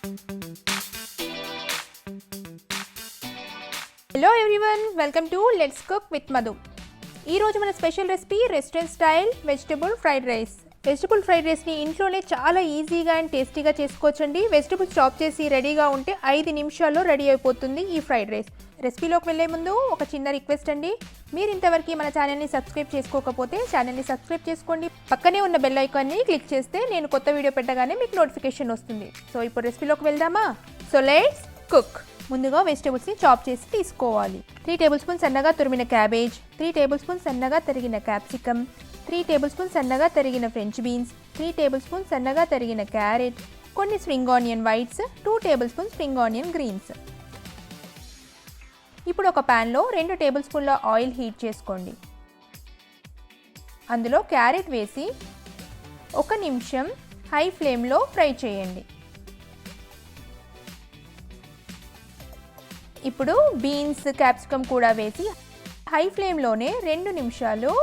Hello everyone, welcome to Let's Cook with Madhu. ఈ రోజు మన special recipe restaurant style vegetable fried rice. Vegetable fried రైస్ని ఇంట్లోనే చాలా ఈజీగా అండ్ టేస్టీగా చేసుకోవచ్చండి. వెజిటబుల్స్ చాప్ చేసి రెడీగా ఉంటే 5 నిమిషాల్లో రెడీ అయిపోతుంది ఈ ఫ్రైడ్ రైస్. రెసిపీలోకి వెళ్ళే ముందు ఒక చిన్న రిక్వెస్ట్ అండి, మీరు ఇంతవరకు మన ఛానల్ని సబ్స్క్రైబ్ చేసుకోకపోతే ఛానల్ని సబ్స్క్రైబ్ చేసుకోండి. పక్కనే ఉన్న బెల్ ఐకాన్ని క్లిక్ చేస్తే నేను కొత్త వీడియో పెట్టగానే మీకు నోటిఫికేషన్ వస్తుంది. సో ఇప్పుడు రెసిపీలోకి వెళ్దామా? So let's cook. ముందుగా వెజిటబుల్స్ని చాప్ చేసి తీసుకోవాలి. 3 టేబుల్ స్పూన్స్ సన్నగా తురిమిన క్యాబేజ్, 3 టేబుల్ స్పూన్స్ సన్నగా తరిగిన క్యాప్సికమ్, 3 టేబుల్ స్పూన్స్ సన్నగా తరిగిన ఫ్రెంచ్ బీన్స్, 3 టేబుల్ స్పూన్స్ సన్నగా తరిగిన క్యారెట్, కొన్ని spring onion whites, 2 tablespoons spring onion greens. ఇప్పుడు ఒక ప్యాన్లో 2 టేబుల్ స్పూన్ల ఆయిల్ హీట్ చేసుకోండి. అందులో క్యారెట్ వేసి 1 నిమిషం హై ఫ్లేమ్లో ఫ్రై చేయండి. ఇప్పుడు బీన్స్, క్యాప్సికమ్ కూడా వేసి హై ఫ్లేమ్లోనే 2 నిమిషాలు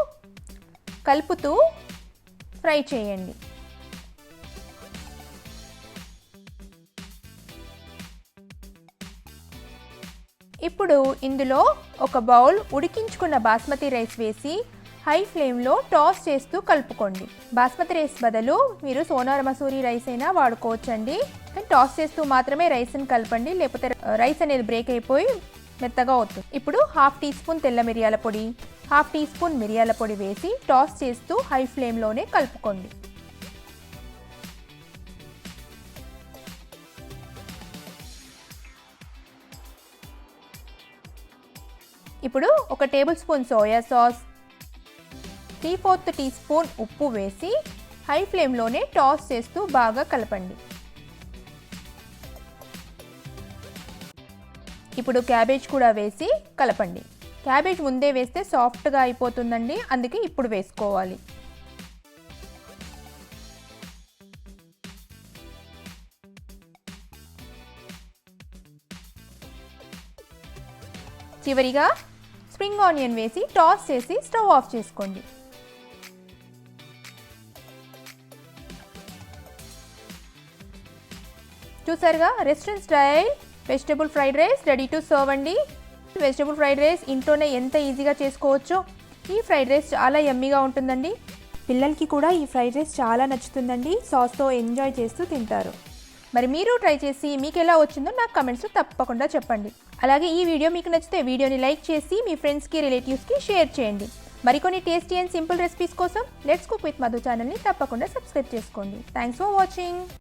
కలుపుతూ ఫ్రై చేయండి. ఇప్పుడు ఇందులో ఒక బౌల్ ఉడికించుకున్న బాస్మతి రైస్ వేసి హై ఫ్లేమ్లో టాస్ చేస్తూ కలుపుకోండి. బాస్మతి రైస్ బదులు మీరు సోనా మసూరి రైస్ అయినా వాడుకోవచ్చండి. కానీ టాస్ చేస్తూ మాత్రమే రైస్ని కలపండి, లేకపోతే రైస్ అనేది బ్రేక్ అయిపోయి మెత్తగా అవుతుంది. ఇప్పుడు 1/2 టీ స్పూన్ తెల్ల మిరియాల పొడి, 1/2 టీ స్పూన్ మిరియాల పొడి వేసి టాస్ చేస్తూ హై ఫ్లేమ్లోనే కలుపుకోండి. ఇప్పుడు 1 tablespoon soya sauce, 3/4 teaspoon ఉప్పు వేసి హై ఫ్లేమ్లోనే టాస్ చేస్తూ బాగా కలపండి. ఇప్పుడు క్యాబేజ్ కూడా వేసి కలపండి. క్యాబేజ్ ముందే వేస్తే సాఫ్ట్గా అయిపోతుందండి, అందుకే ఇప్పుడు వేసుకోవాలి. చివరిగా స్ప్రింగ్ ఆనియన్ వేసి టాస్ చేసి స్టవ్ ఆఫ్ చేసుకోండి. చూసారుగా, restaurant style vegetable fried rice ready to serve అండి. వెజిటబుల్ ఫ్రైడ్ రైస్ ఇంట్లోనే ఎంత ఈజీగా చేసుకోవచ్చో. ఈ ఫ్రైడ్ రైస్ చాలా యమ్మీగా ఉంటుందండి. పిల్లలకి కూడా ఈ ఫ్రైడ్ రైస్ చాలా నచ్చుతుందండి. సాస్తో ఎంజాయ్ చేస్తూ తింటారు. మరి మీరు ట్రై చేసి మీకు ఎలా వచ్చిందో నాకు కమెంట్స్లో తప్పకుండా చెప్పండి. అలాగే ఈ వీడియో మీకు నచ్చితే వీడియోని లైక్ చేసి మీ ఫ్రెండ్స్కి, రిలేటివ్స్కి షేర్ చేయండి. మరికొన్ని టేస్టీ అండ్ సింపుల్ రెసిపీస్ కోసం లెట్స్ కుక్ విత్ మధు ఛానల్ని తప్పకుండా సబ్స్క్రైబ్ చేసుకోండి. Thanks for watching.